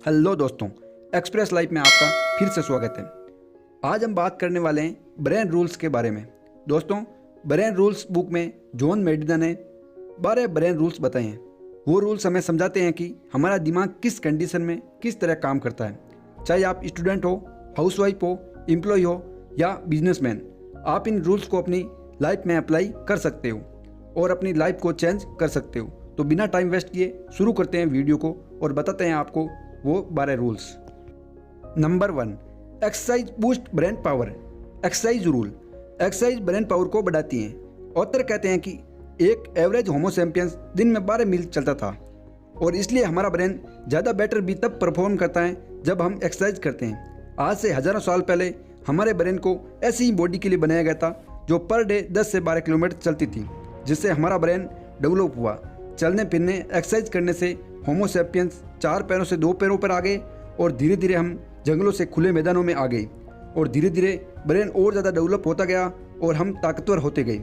Hello दोस्तों, express life में आपका फिर से स्वागत है। आज हम बात करने वाले हैं ब्रेन रूल्स के बारे में। दोस्तों, ब्रेन रूल्स बुक में जॉन मेडिना ने 12 ब्रेन रूल्स बताए हैं। वो रूल्स हमें समझाते हैं कि हमारा दिमाग किस कंडीशन में किस तरह काम करता है। चाहे आप स्टूडेंट हो, हाउसवाइफ हो, एम्प्लॉय हो या बिजनेसमैन, आप इन रूल्स को अपनी लाइफ में अप्लाई कर सकते हो और अपनी लाइफ को चेंज कर सकते हो। तो बिना टाइम वेस्ट किए शुरू करते हैं वीडियो को और बताते हैं आपको वो 12 rules. Number 1, exercise boost brain power. Exercise rule. Exercise brain power को बढ़ाती है। ऑथर कहते हैं कि एक एवरेज होमो सैपियंस दिन में 12 मील चलता था और इसलिए हमारा ब्रेन ज़्यादा बेटर भी तब परफॉर्म करता है जब हम एक्सरसाइज करते हैं। आज से हज़ारों साल पहले हमारे ब्रेन को ऐसी ही बॉडी के लिए बनाया गया था जो पर डे 10 से 12 किलोमीटर चलती थी, जिससे हमारा ब्रेन डेवलप हुआ। चलने फिरने एक्सरसाइज करने से होमो सैपियंस 4 पैरों से 2 पैरों पर आ गए और धीरे धीरे हम जंगलों से खुले मैदानों में आ गए और धीरे धीरे ब्रेन और ज़्यादा डेवलप होता गया और हम ताकतवर होते गए।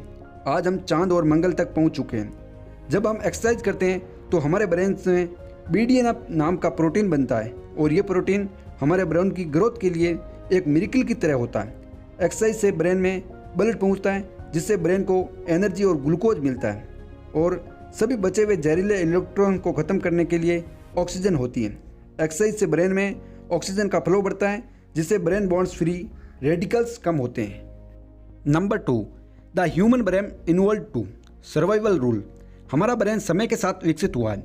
आज हम चांद और मंगल तक पहुंच चुके हैं। जब हम एक्सरसाइज करते हैं तो हमारे ब्रेन में BDNF नाम का प्रोटीन बनता है और ये प्रोटीन हमारे ब्रेन की ग्रोथ के लिए एक मिरेकल की तरह होता है। एक्सरसाइज से ब्रेन में ब्लड पहुँचता है, जिससे ब्रेन को एनर्जी और ग्लूकोज मिलता है और सभी बचे हुए जहरीले इलेक्ट्रॉन को ख़त्म करने के लिए ऑक्सीजन होती है। एक्सरसाइज से ब्रेन में ऑक्सीजन का फ्लो बढ़ता है, जिससे ब्रेन बॉन्ड्स फ्री रेडिकल्स कम होते हैं। Number 2, the human brain involve too survival rule. हमारा ब्रेन समय के साथ विकसित हुआ है।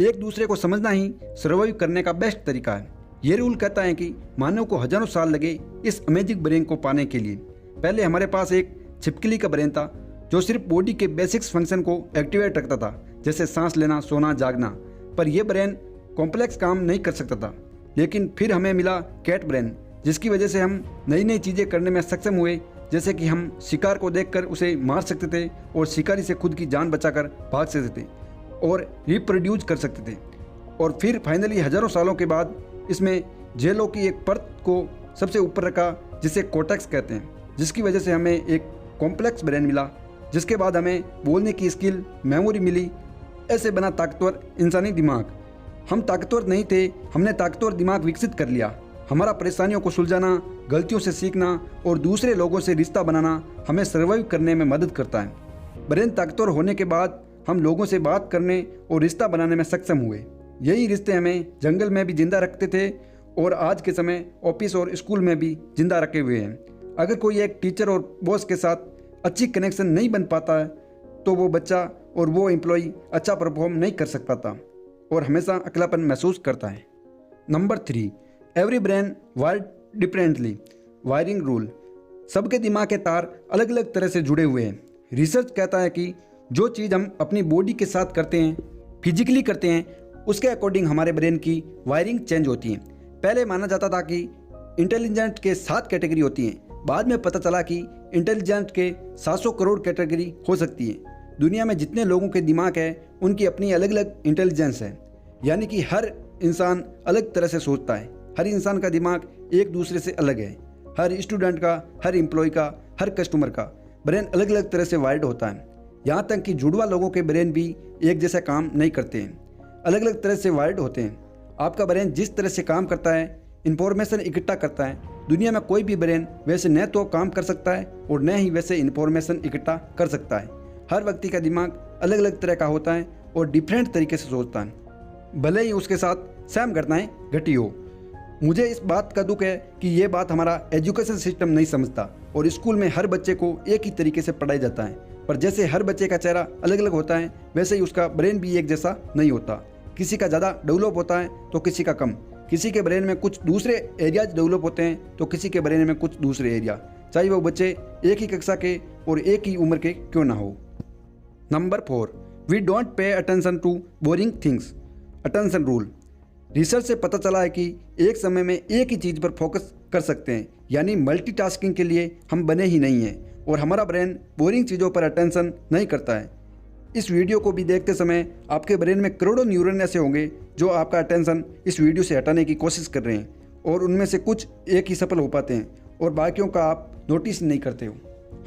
एक दूसरे को समझना ही सर्वाइव करने का बेस्ट तरीका है। ये रूल कहता है कि मानव को हजारों साल लगे इस अमेजिंग ब्रेन को पाने के लिए। पहले हमारे पास एक छिपकली का ब्रेन था जो सिर्फ बॉडी के बेसिक्स फंक्शन को एक्टिवेट रखता था, जैसे सांस लेना, सोना, जागना। पर यह ब्रेन कॉम्प्लेक्स काम नहीं कर सकता था। लेकिन फिर हमें मिला कैट ब्रेन, जिसकी वजह से हम नई नई चीज़ें करने में सक्षम हुए, जैसे कि हम शिकार को देखकर उसे मार सकते थे और शिकारी से खुद की जान बचाकर भाग सकते थे और रिप्रोड्यूस कर सकते थे। और फिर फाइनली हजारों सालों के बाद इसमें जेलों की एक परत को सबसे ऊपर रखा, जिसे कोर्टेक्स कहते हैं, जिसकी वजह से हमें एक कॉम्प्लेक्स ब्रेन मिला। जिसके बाद हमें बोलने की स्किल, मेमोरी मिली। ऐसे बना ताकतवर इंसानी दिमाग। हम ताकतवर नहीं थे, हमने ताकतवर दिमाग विकसित कर लिया। हमारा परेशानियों को सुलझाना, गलतियों से सीखना और दूसरे लोगों से रिश्ता बनाना हमें सर्वाइव करने में मदद करता है। ब्रेन ताकतवर होने के बाद हम लोगों से बात करने और रिश्ता बनाने में सक्षम हुए। यही रिश्ते हमें जंगल में भी जिंदा रखते थे और आज के समय ऑफिस और स्कूल में भी जिंदा रखे हुए हैं। अगर कोई एक टीचर और बॉस के साथ अच्छी कनेक्शन नहीं बन पाता है तो वो बच्चा और वो एम्प्लॉय अच्छा परफॉर्म नहीं कर सक पाता और हमेशा अकेलापन महसूस करता है। Number 3, every brain wired differently wiring rule. सबके दिमाग के तार अलग अलग तरह से जुड़े हुए हैं। रिसर्च कहता है कि जो चीज़ हम अपनी बॉडी के साथ करते हैं, फिजिकली करते हैं, उसके अकॉर्डिंग हमारे ब्रेन की वायरिंग चेंज होती है। पहले माना जाता था कि इंटेलिजेंट के 7 कैटेगरी होती हैं। बाद में पता चला कि इंटेलिजेंट के 700 करोड़ कैटेगरी हो सकती है। दुनिया में जितने लोगों के दिमाग है उनकी अपनी अलग अलग इंटेलिजेंस है, यानी कि हर इंसान अलग तरह से सोचता है। हर इंसान का दिमाग एक दूसरे से अलग है। हर स्टूडेंट का, हर एम्प्लॉय का, हर कस्टमर का ब्रेन अलग अलग तरह से वायर्ड होता है। यहाँ तक कि जुड़वा लोगों के ब्रेन भी एक जैसा काम नहीं करते हैं, अलग अलग तरह से वायर्ड होते हैं। आपका ब्रेन जिस तरह से काम करता है, इंफॉर्मेशन इकट्ठा करता है, दुनिया में कोई भी ब्रेन वैसे न तो काम कर सकता है और न ही वैसे इंफॉर्मेशन इकट्ठा कर सकता है। हर व्यक्ति का दिमाग अलग अलग तरह का होता है और डिफरेंट तरीके से सोचता है, भले ही उसके साथ सेम घटनाएं घटी हो। मुझे इस बात का दुख है कि ये बात हमारा एजुकेशन सिस्टम नहीं समझता और स्कूल में हर बच्चे को एक ही तरीके से पढ़ाया जाता है। पर जैसे हर बच्चे का चेहरा अलग अलग होता है, वैसे ही उसका ब्रेन भी एक जैसा नहीं होता। किसी का ज़्यादा डेवलप होता है तो किसी का कम। किसी के ब्रेन में कुछ दूसरे एरियाज डेवलप होते हैं तो किसी के ब्रेन में कुछ दूसरे एरिया, चाहे वो बच्चे एक ही कक्षा के और एक ही उम्र के क्यों ना हो। Number 4, we don't pay attention to boring things attention rule. Research से पता चला है कि एक समय में एक ही चीज़ पर फोकस कर सकते हैं, यानी मल्टीटास्किंग के लिए हम बने ही नहीं हैं और हमारा ब्रेन बोरिंग चीज़ों पर अटेंशन नहीं करता है। इस वीडियो को भी देखते समय आपके ब्रेन में करोड़ों न्यूरॉन ऐसे होंगे जो आपका अटेंशन इस वीडियो से हटाने की कोशिश कर रहे हैं और उनमें से कुछ एक ही सफल हो पाते हैं और बाकियों का आप नोटिस नहीं करते हो।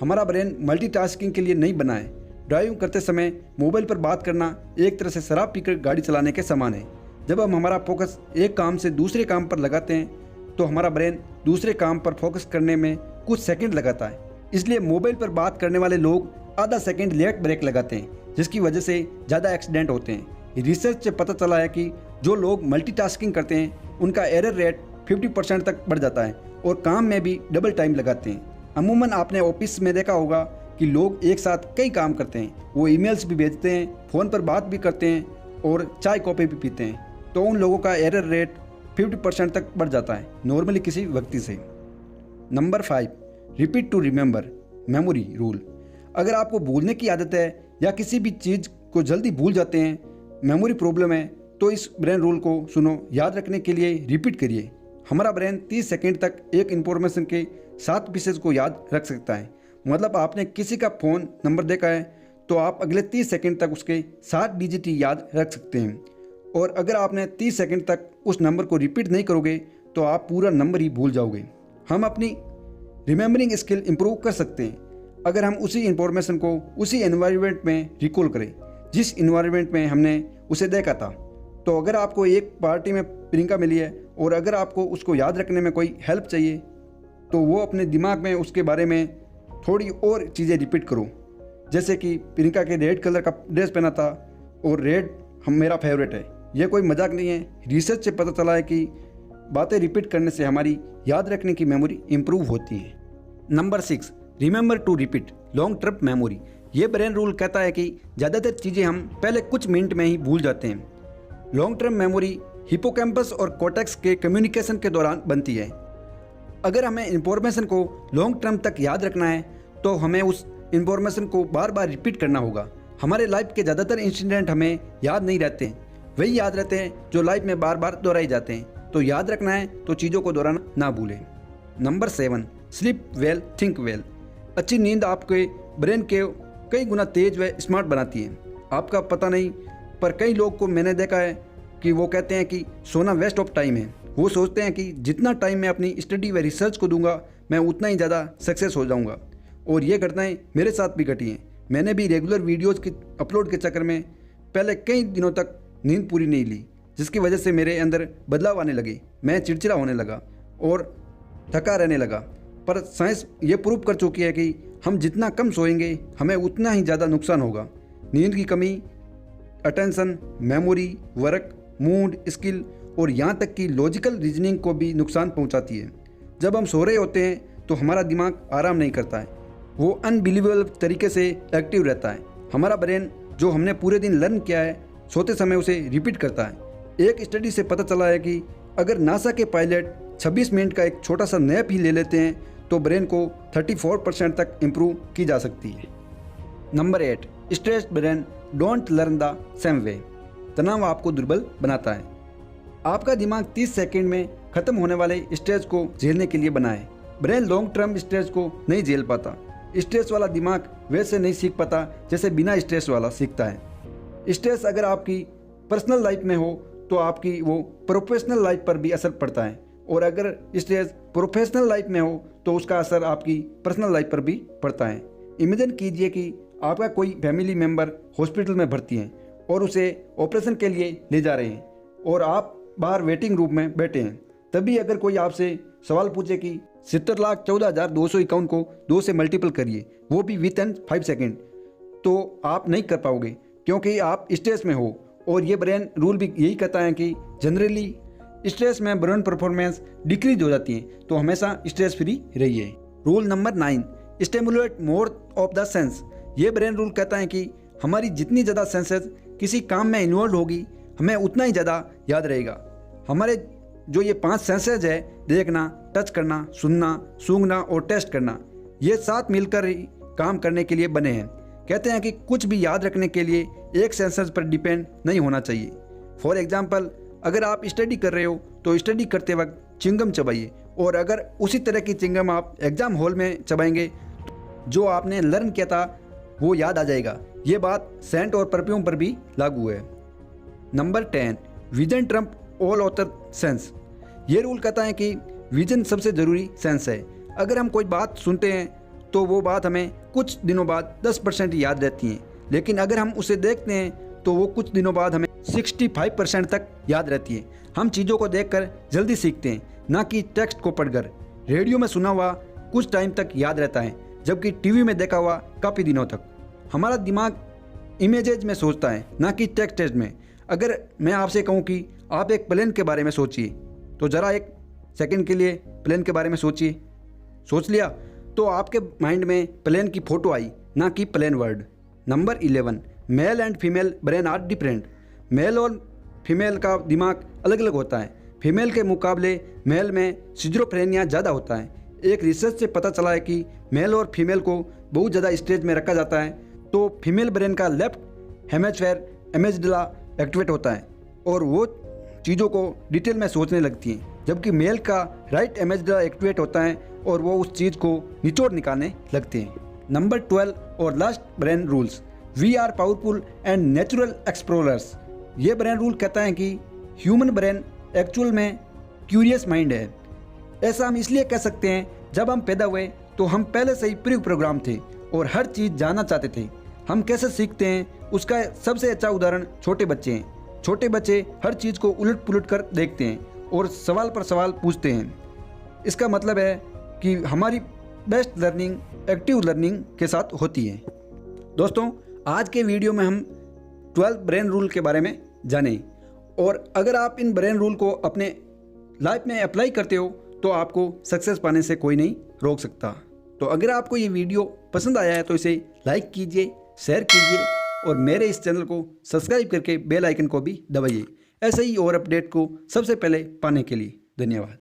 हमारा ब्रेन मल्टीटास्किंग के लिए नहीं बना है। ड्राइविंग करते समय मोबाइल पर बात करना एक तरह से शराब पीकर गाड़ी चलाने के समान है। जब हम हमारा फोकस एक काम से दूसरे काम पर लगाते हैं तो हमारा ब्रेन दूसरे काम पर फोकस करने में कुछ सेकंड लगाता है। इसलिए मोबाइल पर बात करने वाले लोग आधा सेकंड लेट ब्रेक लगाते हैं, जिसकी वजह से ज़्यादा एक्सीडेंट होते हैं। रिसर्च से पता चला है कि जो लोग मल्टीटास्किंग करते हैं उनका एरर रेट 50% तक बढ़ जाता है और काम में भी डबल टाइम लगाते हैं। अमूमन आपने ऑफिस में देखा होगा कि लोग एक साथ कई काम करते हैं। वो ईमेल्स भी भेजते हैं, फ़ोन पर बात भी करते हैं और चाय कॉफ़ी भी पीते हैं, तो उन लोगों का एरर रेट 50% तक बढ़ जाता है नॉर्मली किसी व्यक्ति से। Number 5, repeat to remember memory rule. अगर आपको भूलने की आदत है या किसी भी चीज़ को जल्दी भूल जाते हैं, मेमोरी प्रॉब्लम है, तो इस ब्रेन रूल को सुनो। याद रखने के लिए रिपीट करिए। हमारा ब्रेन 30 सेकंड तक एक इन्फॉर्मेशन के 7 पीसेज को याद रख सकता है। मतलब आपने किसी का फ़ोन नंबर देखा है तो आप अगले 30 सेकंड तक उसके 7 डिजिट ही याद रख सकते हैं। और अगर आपने 30 सेकंड तक उस नंबर को रिपीट नहीं करोगे तो आप पूरा नंबर ही भूल जाओगे। हम अपनी रिमेंबरिंग स्किल इंप्रूव कर सकते हैं अगर हम उसी इंफॉर्मेशन को उसी एनवायरनमेंट में रिकॉल करें जिस इन्वायरमेंट में हमने उसे देखा था। तो अगर आपको एक पार्टी में प्रियंका मिली है और अगर आपको उसको याद रखने में कोई हेल्प चाहिए तो वो अपने दिमाग में उसके बारे में थोड़ी और चीज़ें रिपीट करो। जैसे कि प्रियंका के रेड कलर का ड्रेस पहना था और रेड मेरा फेवरेट है। यह कोई मजाक नहीं है। रिसर्च से पता चला है कि बातें रिपीट करने से हमारी याद रखने की मेमोरी इंप्रूव होती है। Number 6, remember to repeat long term memory. ये ब्रेन रूल कहता है कि ज़्यादातर चीज़ें हम पहले कुछ मिनट में ही भूल जाते हैं। लॉन्ग टर्म मेमोरी हिपोकैम्पस और कोर्टेक्स के कम्युनिकेशन के दौरान बनती है। अगर हमें इंफॉर्मेशन को लॉन्ग टर्म तक याद रखना है तो हमें उस इंफॉर्मेशन को बार बार रिपीट करना होगा। हमारे लाइफ के ज़्यादातर इंसिडेंट हमें याद नहीं रहते हैं, वही याद रहते हैं जो लाइफ में बार बार दोहराए जाते हैं। तो याद रखना है तो चीज़ों को दोहराना ना भूलें। Number 7, sleep well think well. अच्छी नींद आपके ब्रेन के कई गुना तेज व स्मार्ट बनाती है। आपका पता नहीं, पर कई लोग को मैंने देखा है कि वो कहते हैं कि सोना वेस्ट ऑफ टाइम है। वो सोचते हैं कि जितना टाइम मैं अपनी स्टडी व रिसर्च को दूंगा मैं उतना ही ज़्यादा सक्सेस हो जाऊंगा। और ये घटनाएं मेरे साथ भी घटी हैं। मैंने भी रेगुलर वीडियोज़ की अपलोड के चक्कर में पहले कई दिनों तक नींद पूरी नहीं ली, जिसकी वजह से मेरे अंदर बदलाव आने लगे। मैं चिड़चिड़ा होने लगा और थका रहने लगा। पर साइंस ये प्रूव कर चुकी है कि हम जितना कम सोएंगे हमें उतना ही ज़्यादा नुकसान होगा। नींद की कमी attention, memory, work, mood, skill और यहाँ तक कि लॉजिकल रीजनिंग को भी नुकसान पहुँचाती है। जब हम सो रहे होते हैं तो हमारा दिमाग आराम नहीं करता है, वो अनबिलीवेबल तरीके से एक्टिव रहता है। हमारा ब्रेन जो हमने पूरे दिन लर्न किया है सोते समय उसे रिपीट करता है। एक स्टडी से पता चला है कि अगर नासा के पायलट 26 मिनट का एक छोटा सा नैप ही ले लेते हैं तो ब्रेन को 34% तक इम्प्रूव की जा सकती है। Number 8, stressed brain don't learn the same way. तनाव आपको दुर्बल बनाता है। आपका दिमाग 30 सेकंड में खत्म होने वाले स्ट्रेस को झेलने के लिए बना है। ब्रेन लॉन्ग टर्म स्ट्रेस को नहीं झेल पाता। स्ट्रेस वाला दिमाग वैसे नहीं सीख पाता जैसे बिना स्ट्रेस वाला सीखता है। स्ट्रेस अगर आपकी पर्सनल लाइफ में हो तो आपकी वो प्रोफेशनल लाइफ पर भी असर पड़ता है, और अगर स्ट्रेस प्रोफेशनल लाइफ में हो तो उसका असर आपकी पर्सनल लाइफ पर भी पड़ता है। इमेजिन कीजिए कि आपका कोई फैमिली मेम्बर हॉस्पिटल में भर्ती है और उसे ऑपरेशन के लिए ले जा रहे हैं और आप बाहर वेटिंग रूम में बैठे हैं। तभी अगर कोई आपसे सवाल पूछे कि 70,14,251 को 2 से मल्टीपल करिए, वो भी विद इन 5 सेकेंड, तो आप नहीं कर पाओगे क्योंकि आप स्ट्रेस में हो। और ये ब्रेन रूल भी यही कहता है कि जनरली स्ट्रेस में ब्रेन परफॉर्मेंस डिक्रीज हो जाती है, तो हमेशा स्ट्रेस फ्री रहिए। Rule number 9, stimulate more of the sense. ये ब्रेन रूल कहता है कि हमारी जितनी ज़्यादा सेंसेस किसी काम में इन्वॉल्व होगी हमें उतना ही ज़्यादा याद रहेगा। हमारे जो ये 5 सेंसेस है, देखना, टच करना, सुनना, सूंघना और टेस्ट करना, ये 7 मिलकर ही काम करने के लिए बने हैं। कहते हैं कि कुछ भी याद रखने के लिए एक सेंसेस पर डिपेंड नहीं होना चाहिए। फॉर एग्जाम्पल, अगर आप स्टडी कर रहे हो तो स्टडी करते वक्त चिंगम चबाइए, और अगर उसी तरह की चिंगम आप एग्जाम हॉल में चबाएंगे जो आपने लर्न किया था वो याद आ जाएगा। ये बात सेंट और परफ्यूम पर भी लागू है। Number 10, vision Trump all other sense. ये रूल कहता है कि विजन सबसे ज़रूरी सेंस है। अगर हम कोई बात सुनते हैं तो वो बात हमें कुछ दिनों बाद 10% याद रहती है, लेकिन अगर हम उसे देखते हैं तो वो कुछ दिनों बाद हमें 65% तक याद रहती है। हम चीज़ों को देखकर जल्दी सीखते हैं, ना कि टेक्स्ट को पढ़कर। रेडियो में सुना हुआ कुछ टाइम तक याद रहता है, जबकि टीवी में देखा हुआ काफ़ी दिनों तक। हमारा दिमाग इमेजेज में सोचता है, ना कि टेक्स्ट में। अगर मैं आपसे कहूँ कि आप एक प्लेन के बारे में सोचिए, तो ज़रा एक सेकंड के लिए प्लेन के बारे में सोचिए। सोच लिया तो आपके माइंड में प्लेन की फ़ोटो आई, ना कि plain word. Number 11, male and female brain are different. Male और फीमेल का दिमाग अलग अलग होता है। फीमेल के मुकाबले मेल में सिजोफ्रेनिया ज़्यादा होता है। एक रिसर्च से पता चला है कि मेल और फीमेल को बहुत ज़्यादा स्टेज में रखा जाता है, तो फीमेल ब्रेन का लेफ्ट हेमिस्फेयर एमेजिडला एक्टिवेट होता है और वो चीज़ों को डिटेल में सोचने लगती हैं, जबकि मेल का राइट एमेजिडला एक्टिवेट होता है और वो उस चीज़ को निचोड़ निकालने लगते हैं। नंबर 12 और last brain rules, we are powerful and natural explorers. ये ब्रेन रूल कहता है कि ह्यूमन ब्रेन एक्चुअल में क्यूरियस माइंड है। ऐसा हम इसलिए कह सकते हैं, जब हम पैदा हुए तो हम पहले से ही प्री प्रोग्राम थे और हर चीज़ जानना चाहते थे। हम कैसे सीखते हैं, उसका सबसे अच्छा उदाहरण छोटे बच्चे हैं। छोटे बच्चे हर चीज़ को उलट पुलट कर देखते हैं और सवाल पर सवाल पूछते हैं। इसका मतलब है कि हमारी बेस्ट लर्निंग एक्टिव लर्निंग के साथ होती है। दोस्तों, आज के वीडियो में हम 12 ब्रेन रूल के बारे में जाने, और अगर आप इन ब्रेन रूल को अपने लाइफ में अप्लाई करते हो तो आपको सक्सेस पाने से कोई नहीं रोक सकता। तो अगर आपको ये वीडियो पसंद आया है तो इसे लाइक कीजिए, शेयर कीजिए और मेरे इस चैनल को सब्सक्राइब करके बेल आइकन को भी दबाइए, ऐसे ही और अपडेट को सबसे पहले पाने के लिए। धन्यवाद।